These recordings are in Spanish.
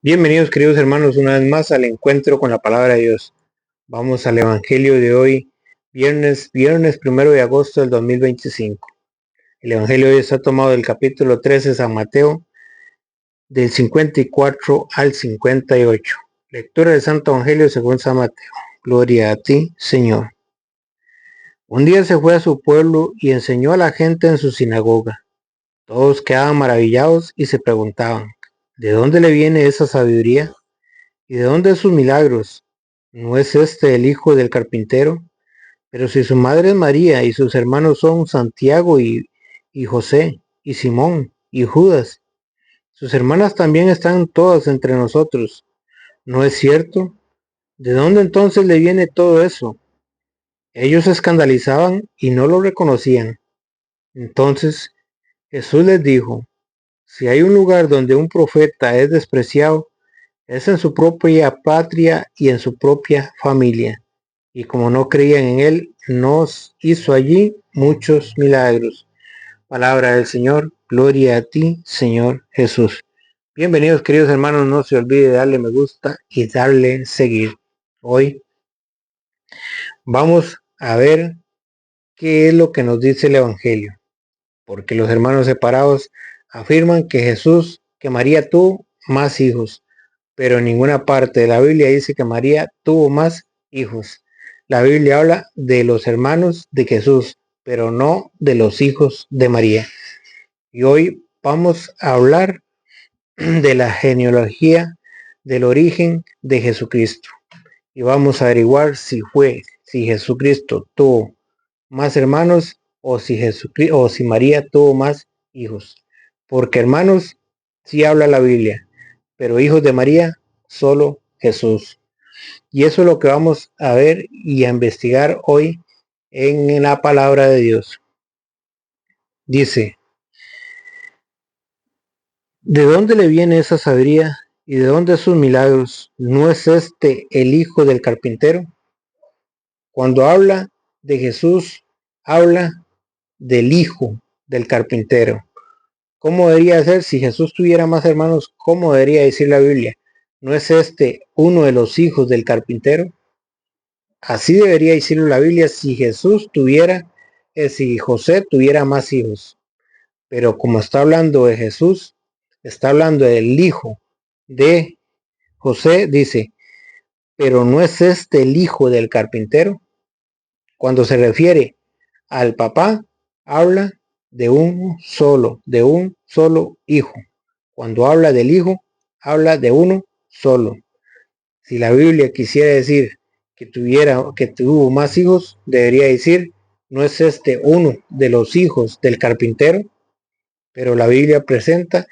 Bienvenidos queridos hermanos una vez más al encuentro con la palabra de Dios. Vamos al Evangelio de hoy, viernes 1 de agosto del 2025. El Evangelio de hoy está tomado del capítulo 13 de San Mateo, del 54 al 58. Lectura del Santo Evangelio según San Mateo. Gloria a ti, Señor. Un día se fue a su pueblo y enseñó a la gente en su sinagoga. Todos quedaban maravillados y se preguntaban, ¿de dónde le viene esa sabiduría? ¿Y de dónde sus milagros? ¿No es este el hijo del carpintero? Pero si su madre es María y sus hermanos son Santiago y José y Simón y Judas, sus hermanas también están todas entre nosotros. ¿No es cierto? ¿De dónde entonces le viene todo eso? Ellos se escandalizaban y no lo reconocían. Entonces Jesús les dijo, si hay un lugar donde un profeta es despreciado, es en su propia patria y en su propia familia. Y como no creían en él, nos hizo allí muchos milagros. Palabra del Señor, gloria a ti, Señor Jesús. Bienvenidos queridos hermanos, no se olvide de darle me gusta y darle seguir. Hoy vamos a ver qué es lo que nos dice el Evangelio, porque los hermanos separados afirman que María tuvo más hijos, pero en ninguna parte de la Biblia dice que María tuvo más hijos. La Biblia habla de los hermanos de Jesús, pero no de los hijos de María. Y hoy vamos a hablar de la genealogía del origen de Jesucristo. Y vamos a averiguar si Jesucristo tuvo más hermanos o si María tuvo más hijos. Porque hermanos, sí habla la Biblia, pero hijos de María, solo Jesús. Y eso es lo que vamos a ver y a investigar hoy en la palabra de Dios. Dice, ¿de dónde le viene esa sabiduría y de dónde sus milagros? ¿No es este el hijo del carpintero? Cuando habla de Jesús, habla del hijo del carpintero. ¿Cómo debería ser si Jesús tuviera más hermanos? ¿Cómo debería decir la Biblia? ¿No es este uno de los hijos del carpintero? Así debería decirlo la Biblia si José tuviera más hijos. Pero como está hablando de Jesús, está hablando del hijo de José, dice, pero ¿no es este el hijo del carpintero? Cuando se refiere al papá, habla de un solo hijo. Cuando habla del hijo, habla de uno solo. Si la Biblia quisiera decir que tuvo más hijos, debería decir, no es este uno de los hijos del carpintero, pero la Biblia presenta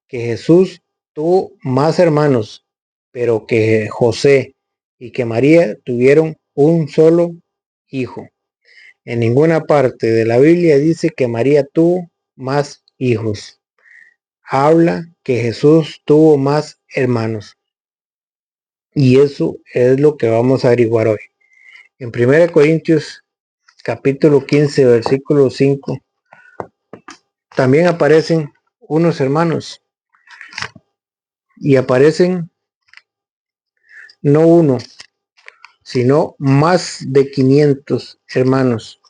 que Jesús tuvo más hermanos, pero que José y que María tuvieron un solo hijo. En ninguna parte de la Biblia dice que María tuvo más hijos. Habla que Jesús tuvo más hermanos. Y eso es lo que vamos a averiguar hoy. En 1 Corintios capítulo 15 versículo 5 también aparecen unos hermanos y aparecen no uno, sino más de 500 hermanos.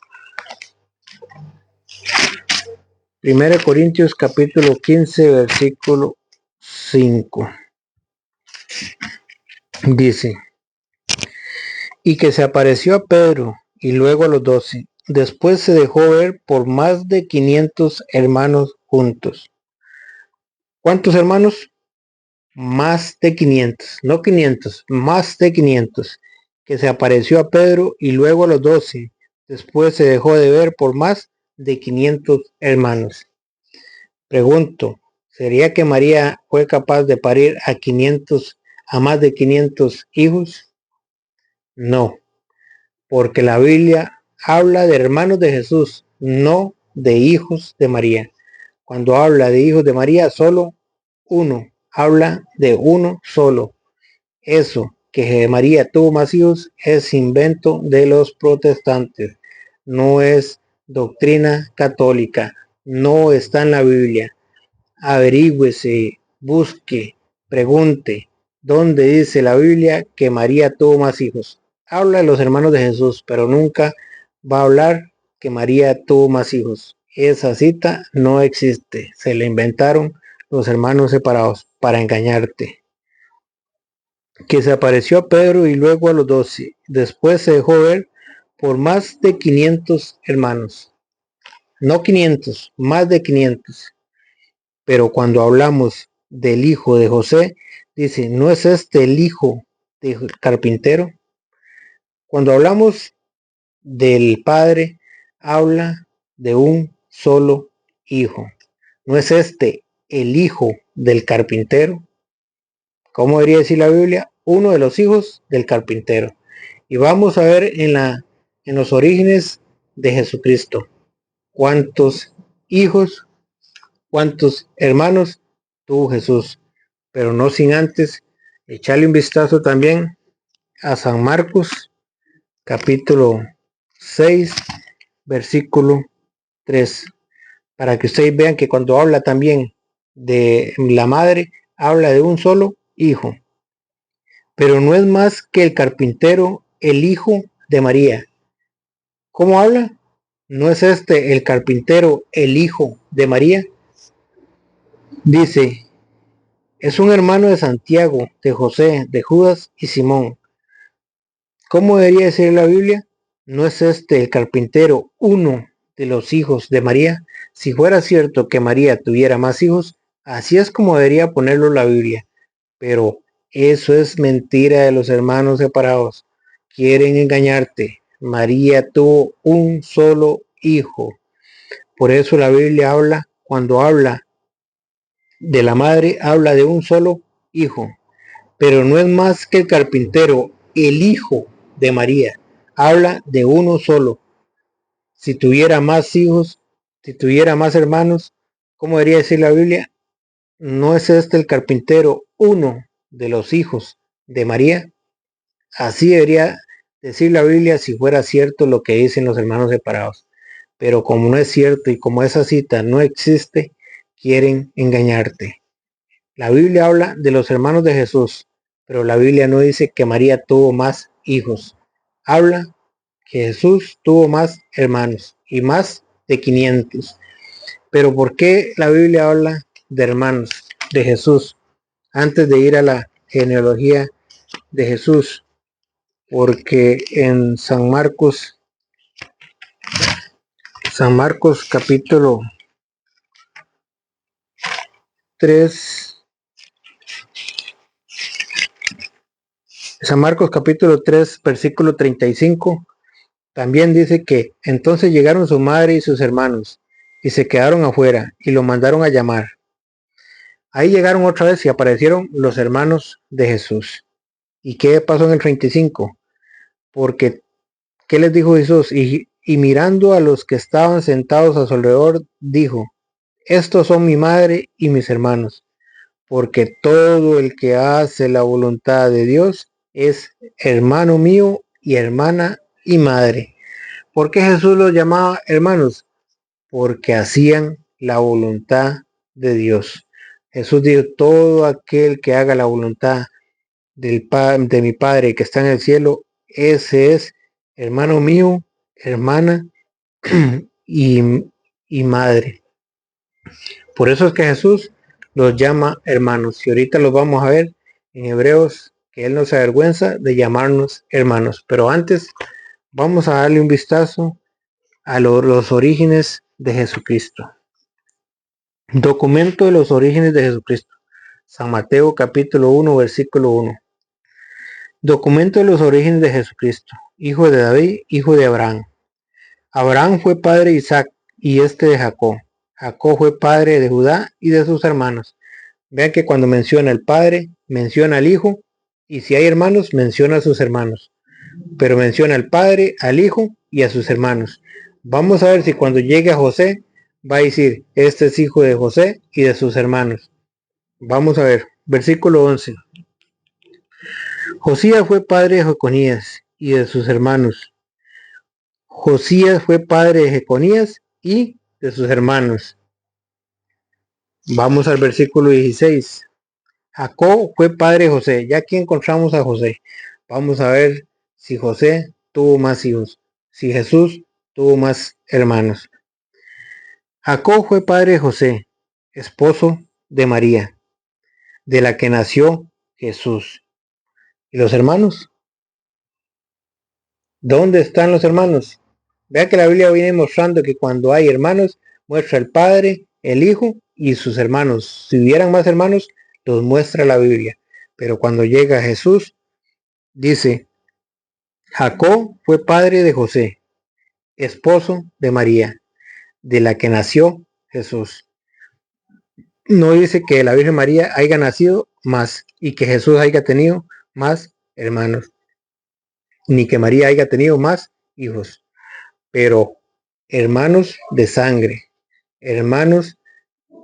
1 Corintios capítulo 15 versículo 5 dice, y que se apareció a Pedro y luego a los 12. Después se dejó ver por más de 500 hermanos juntos. ¿Cuántos hermanos? Más de 500, no 500, más de 500, que se apareció a Pedro y luego a los 12. Después se dejó de ver por más de 500 hermanos. Pregunto, ¿sería que María fue capaz de parir a más de 500 hijos? No, porque la Biblia habla de hermanos de Jesús, no de hijos de María. Cuando habla de hijos de María, solo uno, habla de uno solo. Eso, que María tuvo más hijos, es invento de los protestantes. No es doctrina católica, no está en la Biblia. Averígüese, busque, pregunte, donde dice la Biblia que María tuvo más hijos. Habla de los hermanos de Jesús, pero nunca va a hablar que María tuvo más hijos. Esa cita no existe. Se la inventaron los hermanos separados para engañarte. Que se apareció a Pedro y luego a los 12. Después se dejó ver por más de 500 hermanos. No 500, más de 500. Pero cuando hablamos del hijo de José, dice, ¿no es este el hijo del carpintero? Cuando hablamos del padre, habla de un solo hijo. ¿No es este el hijo del carpintero? ¿Cómo debería decir la Biblia? Uno de los hijos del carpintero. Y vamos a ver en los orígenes de Jesucristo. ¿Cuántos hijos, cuántos hermanos tuvo Jesús? Pero no sin antes echarle un vistazo también a San Marcos, capítulo 6, versículo 3, para que ustedes vean que cuando habla también de la madre, habla de un solo hijo. Pero no es más que el carpintero, el hijo de María. ¿Cómo habla? ¿No es este el carpintero, el hijo de María? Dice, es un hermano de Santiago, de José, de Judas y Simón. ¿Cómo debería decir la Biblia? ¿No es este el carpintero uno de los hijos de María? Si fuera cierto que María tuviera más hijos, así es como debería ponerlo la Biblia. Pero eso es mentira de los hermanos separados. Quieren engañarte. María tuvo un solo hijo. Por eso la Biblia habla, cuando habla de la madre, habla de un solo hijo. Pero no es más que el carpintero, el hijo de María. Habla de uno solo. Si tuviera más hijos, si tuviera más hermanos, ¿cómo debería decir la Biblia? ¿No es este el carpintero uno de los hijos de María? Así debería decir la Biblia si fuera cierto lo que dicen los hermanos separados. Pero como no es cierto y como esa cita no existe, quieren engañarte. La Biblia habla de los hermanos de Jesús, pero la Biblia no dice que María tuvo más hijos. Habla que Jesús tuvo más hermanos y más de 500. Pero ¿por qué la Biblia habla de hermanos de Jesús antes de ir a la genealogía de Jesús? Porque en San Marcos capítulo 3, San Marcos capítulo 3, versículo 35, también dice que entonces llegaron su madre y sus hermanos y se quedaron afuera y lo mandaron a llamar. Ahí llegaron otra vez y aparecieron los hermanos de Jesús. ¿Y qué pasó en el 35? Porque, ¿qué les dijo Jesús? Y mirando a los que estaban sentados a su alrededor, dijo, estos son mi madre y mis hermanos, porque todo el que hace la voluntad de Dios es hermano mío y hermana y madre. ¿Por qué Jesús los llamaba hermanos? Porque hacían la voluntad de Dios. Jesús dijo, todo aquel que haga la voluntad de mi Padre que está en el cielo, ese es hermano mío, hermana y, y madre. Por eso es que Jesús los llama hermanos. Y ahorita los vamos a ver en Hebreos, que Él no se avergüenza de llamarnos hermanos. Pero antes vamos a darle un vistazo a los orígenes de Jesucristo. Documento de los orígenes de Jesucristo. San Mateo capítulo 1, versículo 1. Documento de los orígenes de Jesucristo. Hijo de David, hijo de Abraham. Abraham fue padre de Isaac y este de Jacob. Jacob fue padre de Judá y de sus hermanos. Vean que cuando menciona el padre, menciona al hijo, y si hay hermanos, menciona a sus hermanos. Pero menciona al padre, al hijo y a sus hermanos. Vamos a ver si cuando llegue a José, va a decir, este es hijo de José y de sus hermanos. Vamos a ver, versículo 11. Josías fue padre de Jeconías y de sus hermanos. Josías fue padre de Jeconías y de sus hermanos. Vamos al versículo 16. Jacob fue padre de José. Ya aquí encontramos a José. Vamos a ver si José tuvo más hijos, si Jesús tuvo más hermanos. Jacob fue padre de José, esposo de María, de la que nació Jesús. ¿Y los hermanos? ¿Dónde están los hermanos? Vea que la Biblia viene mostrando que cuando hay hermanos, muestra el Padre, el Hijo y sus hermanos. Si hubieran más hermanos, los muestra la Biblia. Pero cuando llega Jesús, dice, Jacob fue padre de José, esposo de María, de la que nació Jesús. No dice que la Virgen María haya nacido más y que Jesús haya tenido más hermanos, ni que María haya tenido más hijos, pero hermanos de sangre, hermanos,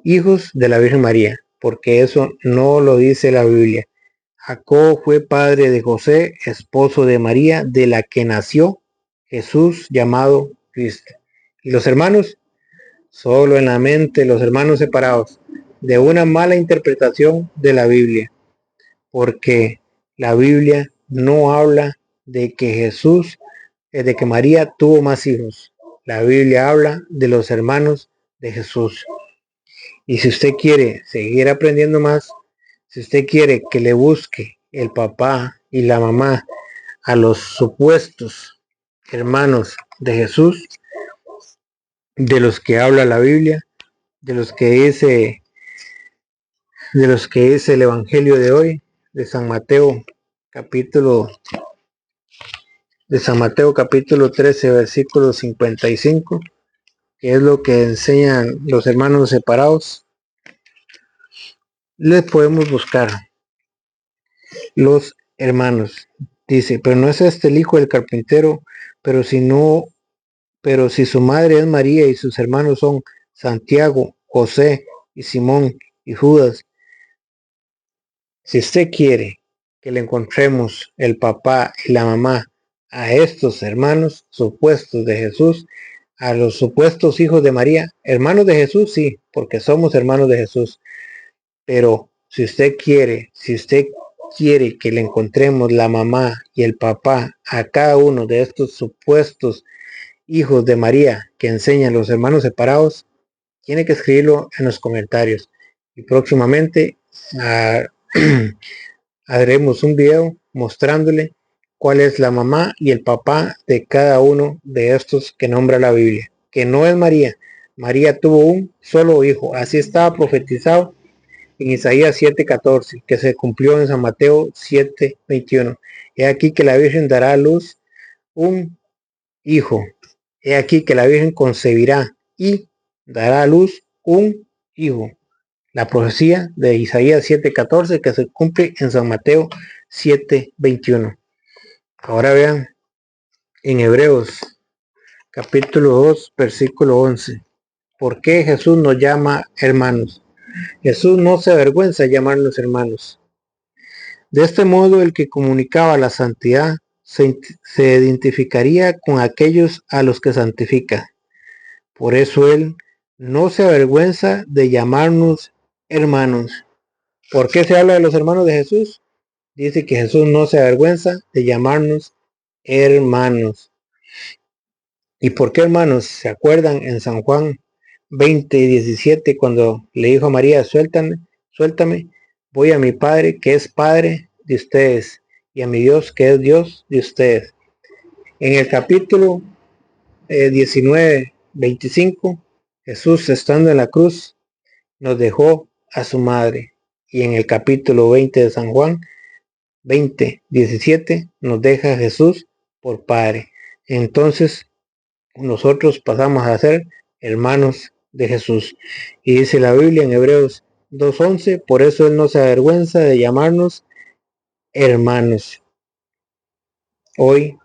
hijos de la Virgen María, porque eso no lo dice la Biblia. Jacob fue padre de José, esposo de María, de la que nació Jesús llamado Cristo. Y los hermanos, solo en la mente, los hermanos separados de una mala interpretación de la Biblia, porque la Biblia no habla de que Jesús, de que María tuvo más hijos. La Biblia habla de los hermanos de Jesús. Y si usted quiere seguir aprendiendo más, si usted quiere que le busque el papá y la mamá a los supuestos hermanos de Jesús, de los que habla la Biblia, de los que dice el Evangelio de hoy, de San Mateo capítulo 13, versículo 55, que es lo que enseñan los hermanos separados, les podemos buscar los hermanos. Dice, pero no es este el hijo del carpintero, pero si su madre es María y sus hermanos son Santiago, José y Simón y Judas. Si usted quiere que le encontremos el papá y la mamá a estos hermanos supuestos de Jesús, a los supuestos hijos de María, hermanos de Jesús, sí, porque somos hermanos de Jesús. Pero si usted quiere que le encontremos la mamá y el papá a cada uno de estos supuestos hijos de María que enseñan los hermanos separados, tiene que escribirlo en los comentarios. Y próximamente haremos un video mostrándole cuál es la mamá y el papá de cada uno de estos que nombra la Biblia, que no es María. María tuvo un solo hijo, así estaba profetizado en Isaías 7:14, que se cumplió en San Mateo 7:21. He aquí que la Virgen dará a luz un hijo. He aquí que la Virgen concebirá y dará a luz un hijo. La profecía de Isaías 7:14 que se cumple en San Mateo 7:21. Ahora vean en Hebreos capítulo 2 versículo 11. ¿Por qué Jesús nos llama hermanos? Jesús no se avergüenza de llamarnos hermanos. De este modo, el que comunicaba la santidad se identificaría con aquellos a los que santifica. Por eso él no se avergüenza de llamarnos hermanos. ¿Por qué se habla de los hermanos de Jesús? Dice que Jesús no se avergüenza de llamarnos hermanos. ¿Y por qué, hermanos? ¿Se acuerdan en San Juan 20:17 cuando le dijo a María, suéltame, voy a mi Padre que es Padre de ustedes y a mi Dios que es Dios de ustedes? En el capítulo 19:25, Jesús estando en la cruz nos dejó a su madre, y en el capítulo 20 de San Juan 20:17 nos deja a Jesús por Padre. Entonces nosotros pasamos a ser hermanos de Jesús. Y dice la Biblia en Hebreos 2:11, por eso él no se avergüenza de llamarnos hermanos. Hoy,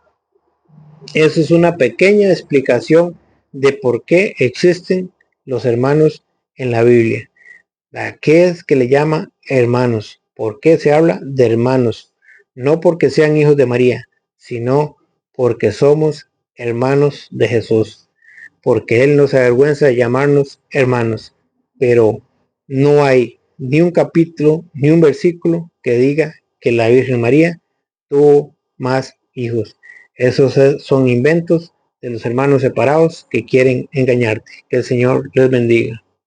eso es una pequeña explicación de por qué existen los hermanos en la Biblia. ¿A qué es que le llama hermanos? ¿Por qué se habla de hermanos? No porque sean hijos de María, sino porque somos hermanos de Jesús. Porque él no se avergüenza de llamarnos hermanos, pero no hay ni un capítulo, ni un versículo que diga que la Virgen María tuvo más hijos. Esos son inventos de los hermanos separados que quieren engañarte. Que el Señor les bendiga.